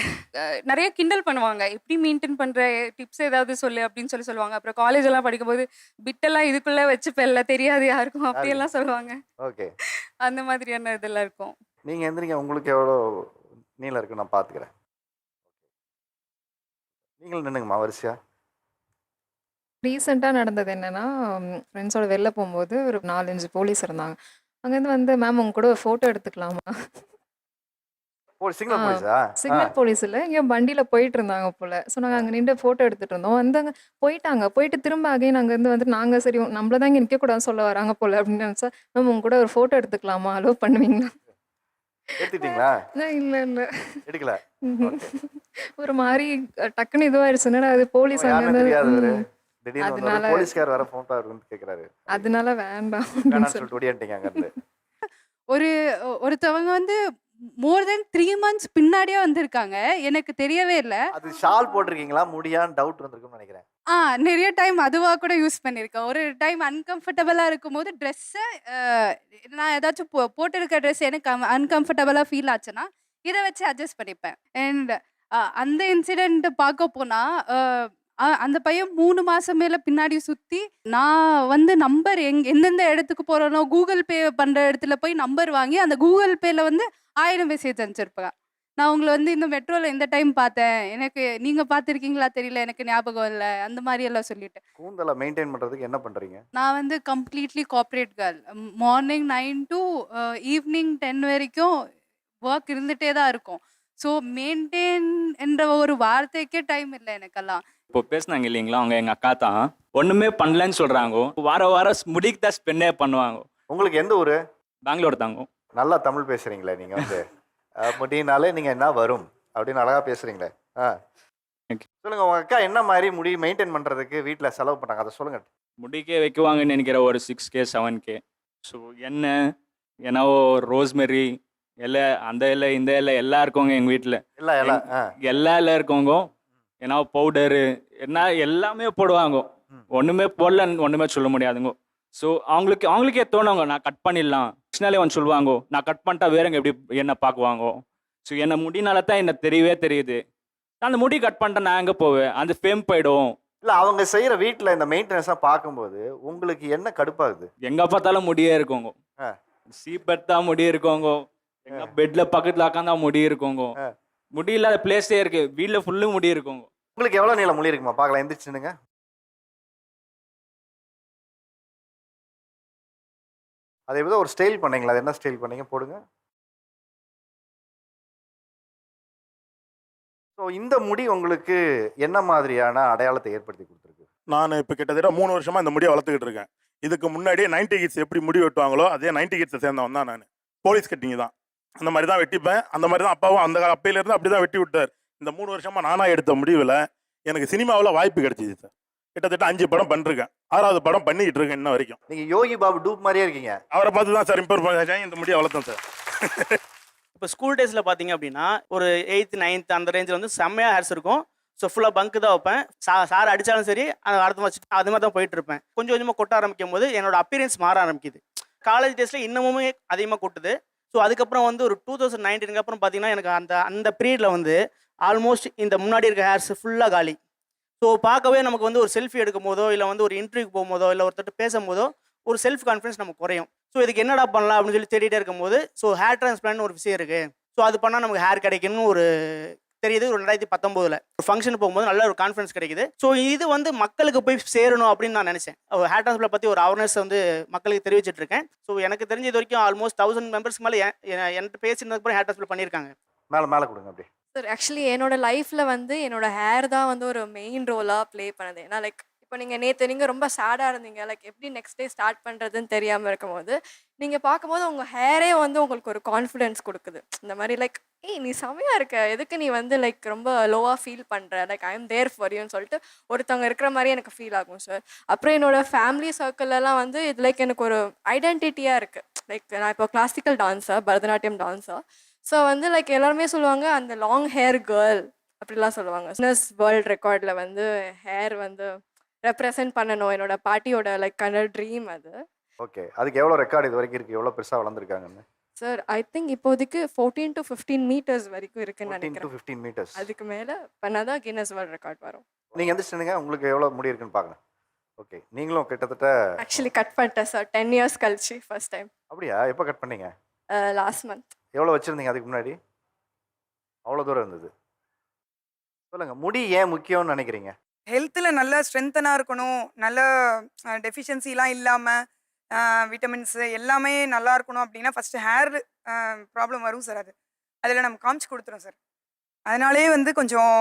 நிறைய கிண்டல் பண்ணுவாங்க, எப்படி மெயின்டைன் பண்ணுற, டிப்ஸ் ஏதாவது சொல்லு அப்படின்னு சொல்லுவாங்க. அப்புறம் காலேஜெல்லாம் படிக்கும்போது பிட்டெல்லாம் இதுக்குள்ளே வச்சுப்பெல்ல தெரியாது யாருக்கும் அப்படியெல்லாம் சொல்லுவாங்க. ஓகே, அந்த மாதிரியான இதெல்லாம் இருக்கும். நீங்கள் எந்திரிங்க, உங்களுக்கு எவ்வளோ நீளம் இருக்குன்னு நான் பார்த்துக்கிறேன். நீங்களும் நின்னுங்கம்மா வரிசையா. ரீசெண்டாக நடந்தது என்னன்னா, ஃப்ரெண்ட்ஸோட வெளில போகும்போது ஒரு 4, 5 போலீஸ் இருந்தாங்க. அங்கேருந்து வந்து, மேம் உங்க கூட ஒரு ஃபோட்டோ எடுத்துக்கலாமா? சிக்னல் ஆ போலீஸா? சிக்னல் போலீஸ் இல்ல. எங்கேயோ வண்டியில போயிட்டு இருந்தாங்க போல. ஸோ நாங்க அங்க நின்று ஃபோட்டோ எடுத்துட்டு இருந்தோம். வந்தாங்க, போயிட்டாங்க. போயிட்டு திரும்ப அகைன் அங்கேருந்து வந்துட்டு நாங்க சரி நம்மள தான் இங்க நிற்கக்கூடாதுன்னு சொல்ல வராங்க போல அப்படின்னு நினச்சா, மேம் உங்க கூட ஒரு ஃபோட்டோ எடுத்துக்கலாமா? அலோவ் பண்ணுவீங்களா? எடுத்துட்டீங்களா? இல்ல இல்ல. எடுக்கல. ம்ஹ்ம். ஓகே. ஒரு மாரி டக்குன்னு இதுவாயிருச்சு. என்னடா அது போலீஸ் யாருன்னு அங்கேருந்து தெரியாது அவரு. திடீர்னு வந்தவர் அதனால போலீஸ்கார் வர ஃபோட்டோ இருக்குன்னு கேட்குறாரு. அதனால வேண்டாம் அப்படின்னு வேணான்னு சொல்லி. சொல்லிட்டு ஓடியான்ட்டீங்க அங்கேருந்து. ஒரு ஒருத்தவங்க வந்து மோர் தென் 3 மந்த்ஸ் பின்னாடியே வந்திருக்காங்க. எனக்கு தெரியவே இல்ல. அது ஷால் போட்டிருக்கீங்களா? முடியான்னு டவுட் வந்திருக்கும்னு நினைக்கிறேன். நெறைய டைம் அதுவா கூட யூஸ் பண்ணியிருக்கேன். ஒரு டைம் அன்கம்ஃபர்டபுளா இருக்கும்போது ட்ரெஸ்ஸ நான் ஏதாச்சும் போட்டிருக்க ட்ரெஸ் எனக்கு அன்கம்ஃபர்டபுளா ஃபீல் ஆச்சுன்னா, இத வச்சு அட்ஜஸ்ட் பண்ணிப்பேன். அண்ட் அந்த இன்சிடென்ட் பார்க்க போனா, அந்த பையன் 3 மாசம் மேல பின்னாடி சுத்தி, நான் வந்து நம்பர் எந்தெந்த இடத்துக்கு போறேனோ, Google Pay பண்ற இடத்துல போய் நம்பர் வாங்கி, அந்த Google Payல வந்து 1000 மெசேஜ் அனுப்பிச்சிருப்பேன். நான் உங்கள வந்து இந்த மெட்ரோல இந்த டைம் பார்த்தேன். எனக்கு நீங்க பார்த்துருக்கீங்களா தெரியல. எனக்கு ஞாபகம் இல்ல. அந்த மாரி எல்லாம் சொல்லிட்டு. கூந்தலை மெயின்டைன் பண்ணுறதுக்கு என்ன பண்ணுறீங்க? நான் வந்து completely corporate girl. Morning 9 to evening 10 வரைக்கும் ஒர்க் இருந்துட்டே தான் இருக்கும். ஸோ மெயின்டெயின் என்ற ஒரு வார்த்தைக்கே டைம் இல்ல எனக்கெல்லாம். இப்போ பேசுனாங்க இல்லைங்களா, அவங்க எங்கள் அக்கா தான். ஒன்றுமே பண்ணலன்னு சொல்கிறாங்க. வாரம் முடிக்கு தான் ஸ்பெண்டே பண்ணுவாங்க. உங்களுக்கு எந்த ஊர்? பெங்களூர் தாங்க. நல்லா தமிழ் பேசுகிறீங்களே நீங்கள் வந்து. முடினாலே நீங்கள் என்ன வரும் அப்படின்னு அழகாக பேசுகிறீங்களே. சொல்லுங்கள், உங்கள் அக்கா என்ன மாதிரி முடி மெயின்டைன் பண்ணுறதுக்கு வீட்டில் செலவு பண்ணாங்க, அதை சொல்லுங்கள். முடிக்கே வைக்குவாங்கன்னு நினைக்கிற ஒரு 6K 7K. ஸோ எண்ணெய், என்னவோ ரோஸ்மெரி இலை, அந்த இலை இந்த இலை எல்லாம் இருக்கவங்க எங்கள் வீட்டில். எல்லா இலை இருக்கவங்க. ஏன்னா பவுடரு என்ன எல்லாமே போடுவாங்க. ஒன்றுமே போடலன்னு ஒன்றுமே சொல்ல முடியாதுங்க. ஸோ அவங்களுக்கே தோணுங்க, நான் கட் பண்ணிடலாம். நெக்ஸ்ட்னாலே வந்து சொல்லுவாங்க, நான் கட் பண்ணிட்டா வேறங்க எப்படி என்ன பார்க்குவாங்க. ஸோ என்னை முடினால தான் என்ன தெரியவே தெரியுது. நான் அந்த முடி கட் பண்ணிட்டேன், நான் எங்கே போவேன்? அந்த ஃபேம் போயிடும். இல்லை, அவங்க செய்கிற வீட்டில் இந்த மெயின்டெனன்ஸாக பார்க்கும்போது உங்களுக்கு என்ன கடுப்பாகுது? எங்கே பார்த்தாலும் முடியே இருக்கோங்க. சீப்பெட் தான் முடி இருக்கோங்க. எங்க பெட்ல பக்கத்தில் உட்காந்தா முடி இருக்கோங்க. முடி இல்லாத பிளேஸே இருக்கு. வீட்டில் ஃபுல்லும் முடி இருக்கோங்க. உங்களுக்கு எவ்வளோ நீளம் முடி இருக்குமா? பார்க்கலாம், எந்திரிச்சுனுங்க. அதே வித ஒரு ஸ்டைல் பண்ணீங்களா? அது என்ன ஸ்டைல் பண்ணீங்க? போடுங்க. ஸோ இந்த முடி உங்களுக்கு என்ன மாதிரியான அடையாளத்தை ஏற்படுத்தி கொடுத்துருக்கு? நான் இப்போ கிட்டத்தட்ட 3 வருஷமா இந்த முடியை வளர்த்துக்கிட்டு இருக்கேன். இதுக்கு முன்னாடியே 90 கிட்ஸ் எப்படி முடி வெட்டுவாங்களோ அதே 90 கிட்ஸை சேர்ந்தவன் தான் நான். போலீஸ் கட்டிங் தான். அந்த மாதிரி தான் வெட்டிப்பேன். அந்த மாதிரி தான் அப்பாவும் அந்த அப்பையிலேருந்து அப்படி தான் வெட்டி விட்டார். இந்த 3 வருஷமா நானாக எடுத்த முடிவில் எனக்கு சினிமாவில் வாய்ப்பு கிடைச்சிது சார். கிட்டத்தட்ட 5 படம் பண்ணிருக்கேன். 6வது படம் பண்ணிக்கிட்டு இருக்கேன் இன்ன வரைக்கும். நீங்கள் யோகி பாபு டூப் மாதிரியே இருக்கீங்க. அவரை பார்த்து தான் சார் இம்ப்ரூவ் பண்ணி இந்த முடியை வளர்த்தேன் சார். இப்போ ஸ்கூல் டேஸில் பார்த்தீங்க அப்படின்னா ஒரு 8th 9th அந்த ரேஞ்சில் வந்து செம்மையாக ஹேர்ஸ் இருக்கும். ஸோ ஃபுல்லாக பங்கு தான் வைப்பேன். சார் அடித்தாலும் சரி அடுத்த வச்சுட்டு அது மாதிரி தான் போயிட்டு இருப்பேன். கொஞ்சம் கொஞ்சமாக கொட்ட ஆரம்பிக்கும் போது என்னோட அப்பியரன்ஸ் மாற ஆரம்பிக்குது. காலேஜ் டேஸில் இன்னமுமே அதிகமாக கொட்டுது. ஸோ அதுக்கப்புறம் வந்து ஒரு 2019 அப்புறம் பார்த்தீங்கன்னா எனக்கு அந்த பீரியடில் வந்து ஆல்மோஸ்ட் இந்த முன்னாடி இருக்க ஹேர்ஸ் ஃபுல்லாக காலி. ஸோ பார்க்கவே நமக்கு வந்து ஒரு செல்ஃபி எடுக்கும் போதோ இல்லை வந்து ஒரு இன்டர்வியூக்கு போகும்போதோ இல்லை ஒருத்தர் பேசும்போதோ ஒரு செல்ஃப் கான்ஃபிடன்ஸ் நமக்கு குறையும். ஸோ இதுக்கு என்னடா பண்ணலாம் அப்படின்னு சொல்லி தேடிட்டே இருக்கும்போது ஸோ ஹேர் டிரான்ஸ்பிளான்ட் ஒரு விஷயம் இருக்குது. ஸோ அது பண்ணால் நமக்கு ஹேர் கிடைக்கும்னு ஒரு தெரியுது. ஒரு 2019 ஒரு ஃபங்க்ஷன் போகும்போது நல்ல ஒரு கான்ஃபிடன்ஸ் கிடைக்குது. ஸோ இது வந்து மக்களுக்கு போய் சேரணும் அப்படின்னு நான் நினச்சேன். ஹேர் டிரான்ஸ்பிளான்ட் பற்றி ஒரு அவேர்னஸ் வந்து மக்களுக்கு தெரிவிச்சிட்டு இருக்கேன். ஸோ எனக்கு தெரிஞ்ச இது வரைக்கும் ஆல்மோஸ்ட் 1000 மெம்பர்ஸ்க்கு மேலே என்கிட்ட பேசினதுக்கப்புறம் ஹேர் டிரான்ஸ்பிளான்ட் பண்ணியிருக்காங்க. மேலே கொடுங்க அப்படி. சார் ஆக்சுவலி என்னோட லைஃப்பில் வந்து என்னோட ஹேர் தான் வந்து ஒரு மெயின் ரோலாக ப்ளே பண்ணுது. ஏன்னா லைக் இப்போ நீங்கள் ரொம்ப சேடாக இருந்தீங்க, லைக் எப்படி நெக்ஸ்ட் டே ஸ்டார்ட் பண்ணுறதுன்னு தெரியாமல் இருக்கும்போது நீங்கள் பார்க்கும்போது உங்கள் ஹேரே வந்து உங்களுக்கு ஒரு கான்ஃபிடென்ஸ் கொடுக்குது. இந்த மாதிரி லைக் ஏய் நீ செமையாக இருக்க, எதுக்கு நீ வந்து லைக் ரொம்ப லோவாக ஃபீல் பண்ணுற, like I am there for யூன்னு சொல்லிட்டு ஒருத்தவங்க இருக்கிற மாதிரி எனக்கு ஃபீல் ஆகும் சார். அப்புறம் என்னோட ஃபேமிலி சர்க்கிள்லாம் வந்து இது லைக் எனக்கு ஒரு ஐடென்டிட்டியாக இருக்குது. லைக் நான் இப்போ classical dancer, Bharatanatyam dancer. So வந்து லைக் எல்லாருமே சொல்லுவாங்க அந்த லாங் ஹேர் கேர்ள் அப்படிலாம் சொல்லுவாங்க. கின்னஸ் வேர்ல்ட் ரெக்கார்டில் வந்து ஹேர் வந்து ரெப்ரசன்ட் பண்ணணும் என்னோட பாட்டியோட லைக் கனல் ட்ரீம் அது. ஓகே, அதுக்கு எவ்வளோ ரெக்கார்டு இது வரைக்கும் இருக்குது? எவ்வளோ பெருசாக வளர்ந்துருக்காங்கன்னு? சார் ஐ திங்க் இப்போதைக்கு 14 to 15 மீட்டர்ஸ் வரைக்கும் இருக்குன்னு 14 to நினைக்கிறேன். 15 மீட்டர்ஸ். அதுக்கு மேலே பண்ணாதான் கின்னஸ் வேர்ல்ட் ரெக்கார்ட் வரும். நீங்கள் எந்திரிச்சுங்க, உங்களுக்கு எவ்வளோ முடி இருக்குன்னு பார்க்கலாம். ஓகே, நீங்களும் கிட்டத்தட்ட ஆக்சுவலி கட் பண்ணிட்டேன் சார் 10 இயர்ஸ் கழிச்சு ஃபர்ஸ்ட் டைம். அப்படியா? எப்போ கட் பண்ணீங்க? Last month. எவ்வளோ வச்சுருந்தீங்க அதுக்கு முன்னாடி? அவ்வளோ தூரம் இருந்தது. சொல்லுங்கள், முடி ஏன் முக்கியம்னு நினைக்கிறீங்க? ஹெல்த்தில் நல்ல ஸ்ட்ரென்த்தனாக இருக்கணும், நல்ல டெஃபிஷியன்சிலாம் இல்லாமல் விட்டமின்ஸு எல்லாமே நல்லா இருக்கணும் அப்படின்னா ஃபஸ்ட்டு ஹேர் ப்ராப்ளம் வரும் சார். அதில் நம்ம காமிச்சு கொடுத்துரும் சார். அதனாலே வந்து கொஞ்சம்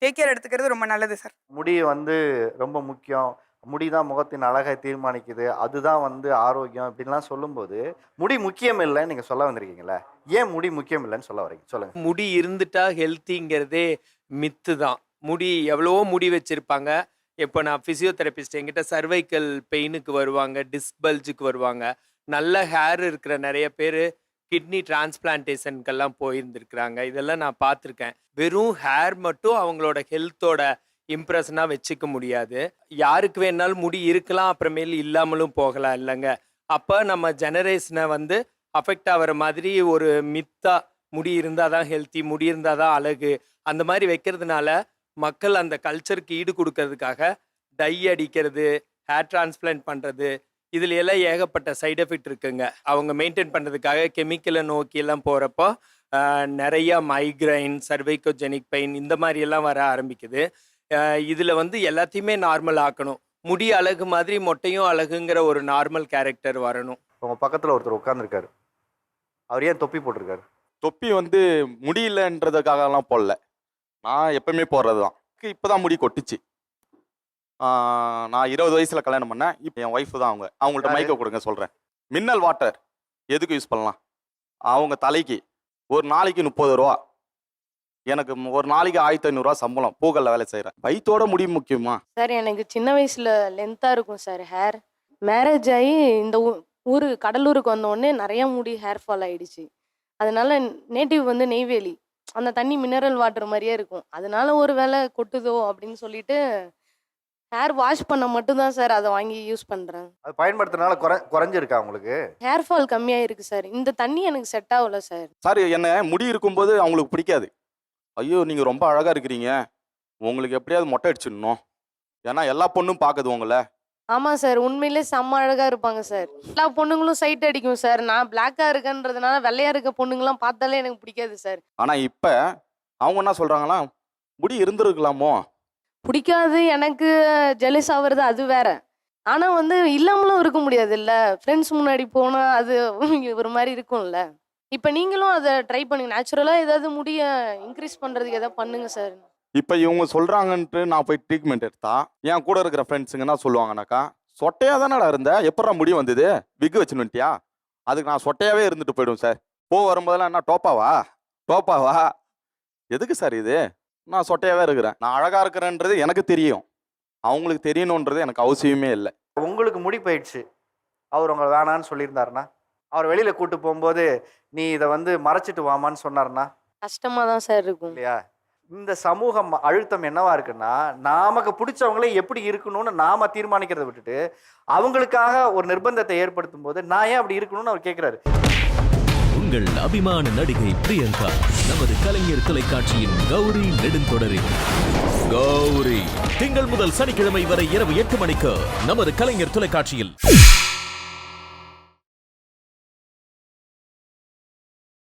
டேக் கேர் எடுத்துக்கிறது ரொம்ப நல்லது சார். முடி வந்து ரொம்ப முக்கியம், முடி தான் முகத்தின் அழகை தீர்மானிக்குது, அதுதான் வந்து ஆரோக்கியம் இப்படின்லாம் சொல்லும்போது முடி முக்கியம் இல்லைன்னு நீங்கள் சொல்ல வந்திருக்கீங்களே, ஏன் முடி முக்கியம் இல்லைன்னு சொல்ல வரீங்க? சொல்லுங்கள். முடி இருந்துட்டா ஹெல்த்திங்கிறதே மித்து தான். முடி எவ்வளவோ முடி வச்சுருப்பாங்க. இப்போ நான் ஃபிசியோதெரபிஸ்ட், என்கிட்ட சர்வைக்கல் பெயினுக்கு வருவாங்க, டிஸ்க் பல்ஜுக்கு வருவாங்க. நல்ல ஹேர் இருக்கிற நிறைய பேர் கிட்னி டிரான்ஸ்பிளான்டேஷனுக்கெல்லாம் போயிருந்துருக்குறாங்க. இதெல்லாம் நான் பார்த்துருக்கேன். வெறும் ஹேர் மட்டும் அவங்களோட ஹெல்த்தோட இம்ப்ரெஷனாக வச்சுக்க முடியாது. யாருக்கு வேணாலும் முடி இருக்கலாம், அப்புறமேல் இல்லாமலும் போகலாம் இல்லைங்க. அப்போ நம்ம ஜெனரேஷனை வந்து அஃபெக்ட் ஆகிற மாதிரி ஒரு மித்தா முடி இருந்தால் தான் ஹெல்த்தி, முடி இருந்தால் தான் அழகு, அந்த மாதிரி வைக்கிறதுனால மக்கள் அந்த கல்ச்சருக்கு ஈடு கொடுக்கறதுக்காக டை அடிக்கிறது, ஹேர் டிரான்ஸ்பிளான்ட் பண்ணுறது, இதில் எல்லாம் ஏகப்பட்ட சைடு எஃபெக்ட் இருக்குங்க. அவங்க மெயின்டைன் பண்ணுறதுக்காக கெமிக்கலை நோக்கியெல்லாம் போகிறப்போ நிறையா மைக்ரைன், சர்வைக்கோஜெனிக் பெயின் இந்த மாதிரியெல்லாம் வர ஆரம்பிக்குது. இதில் வந்து எல்லாத்தையுமே நார்மல் ஆக்கணும். முடி அழகு மாதிரி மொட்டையும் அழகுங்கிற ஒரு நார்மல் கேரக்டர் வரணும். உங்கள் பக்கத்தில் ஒருத்தர் உட்காந்துருக்காரு, அவர் ஏன் தொப்பி போட்டிருக்காரு? தொப்பி வந்து முடியலன்றதுக்காகலாம் போடல, நான் எப்பவுமே போடுறது தான். இப்போ தான் முடி கொட்டுச்சு. நான் 20 வயசில் கல்யாணம் பண்ணேன். இப்போ என் ஒய்ஃபு தான் அவங்கள்ட்ட மைக்கை கொடுங்க சொல்கிறேன். மின்னல் வாட்டர் எதுக்கு யூஸ் பண்ணலாம்? அவங்க தலைக்கு ஒரு நாளைக்கு 30 ரூபா, எனக்கு ஒரு நாளைக்கு 1500 ரூபா சம்பளம், பூக்கல்ல வேலை செய்கிறேன். வயிற்றோட முடி முக்கியமா சார்? எனக்கு சின்ன வயசுல லென்த்தாக இருக்கும் சார் ஹேர். மேரேஜ் ஆகி இந்த ஊர் கடலூருக்கு வந்த உடனே நிறைய முடி ஹேர் ஃபால் ஆயிடுச்சு. அதனால நேட்டிவ் வந்து நெய்வேலி, அந்த தண்ணி மினரல் வாட்டர் மாதிரியே இருக்கும். அதனால ஒரு வேளை கொட்டுதோ அப்படின்னு சொல்லிட்டு ஹேர் வாஷ் பண்ண மட்டும்தான் சார் அதை வாங்கி யூஸ் பண்ணுறேன். அது பயன்படுத்துறதுனால குறைஞ்சிருக்கா உங்களுக்கு? ஹேர் ஃபால் கம்மியாக இருக்குது சார். இந்த தண்ணி எனக்கு செட் ஆகல சார். சார், என்ன முடி இருக்கும்போது அவங்களுக்கு பிடிக்காது. ஐயோ நீங்கள் ரொம்ப அழகாக இருக்கிறீங்க, உங்களுக்கு எப்படியாவது மொட்டை அடிச்சிடணும், ஏன்னா எல்லா பொண்ணும் பார்க்குது உங்களை. ஆமாம் சார், உண்மையிலே செம்ம அழகாக இருப்பாங்க சார். எல்லா பொண்ணுங்களும் சைட் அடிக்கும் சார். நான் பிளாக்காக இருக்கேன்றதுனால வெள்ளையாக இருக்க பொண்ணுங்களாம் பார்த்தாலே எனக்கு பிடிக்காது சார். ஆனால் இப்போ அவங்க என்ன சொல்கிறாங்களா, முடி இருந்திருக்கலாமோ? பிடிக்காது, எனக்கு ஜெலஸ் ஆகுறது அது வேற. ஆனால் வந்து இல்லாமலும் இருக்க முடியாது இல்லை, ஃப்ரெண்ட்ஸ் முன்னாடி போனால் அது ஒரு மாதிரி இருக்கும்ல. இப்போ நீங்களும் அதை ட்ரை பண்ணுங்க, நேச்சுரலாக ஏதாவது முடிய இன்க்ரீஸ் பண்ணுறதுக்கு எதாவது பண்ணுங்க சார். இப்போ இவங்க சொல்கிறாங்கன்ட்டு நான் போய் ட்ரீட்மெண்ட் எடுத்தா என் கூட இருக்கிற ஃப்ரெண்ட்ஸுங்க என்ன சொல்லுவாங்கனாக்கா, சொட்டையாக தானடா இருந்த, எப்படா முடி வந்தது, விக்கு வச்சுன்னு வந்துட்டியா? அதுக்கு நான் சொட்டையாகவே இருந்துட்டு போயிடுவேன் சார். வரும்போதெல்லாம் என்ன டோப்பாவா எதுக்கு சார் இது? நான் சொட்டையாகவே இருக்கிறேன், நான் அழகாக இருக்கிறேன்றது எனக்கு தெரியும், அவங்களுக்கு தெரியணுன்றது எனக்கு அவசியமே இல்லை. உங்களுக்கு முடி போயிடுச்சு, அவர் உங்களை வேணான்னு சொல்லியிருந்தாருன்னா, அவர் வெளியில் கூட்டு போகும்போது நீ இதை வந்து மறைச்சிட்டு வாமான்னு சொன்னார்னா கஷ்டமாக தான் சார் இருக்கும் இல்லையா? இந்த சமூக அழுத்தம் என்னவா இருக்குன்னா, நமக்கு பிடிச்சவங்களே எப்படி இருக்கணும்னு நாம தீர்மானிக்கிறத விட்டுட்டு அவங்களுக்காக ஒரு நிர்பந்தத்தை ஏற்படுத்தும் போது நான் ஏன் அப்படி இருக்கணும்னு அவர் கேட்கிறாரு. உங்கள் அபிமான நடிகை பிரியங்கா நமது கலைஞர் தொலைக்காட்சியின் கௌரி நெடுந்தொடரில் கௌரி திங்கள் முதல் சனிக்கிழமை வரை இரவு 8 மணிக்கு நமது கலைஞர் தொலைக்காட்சியில்.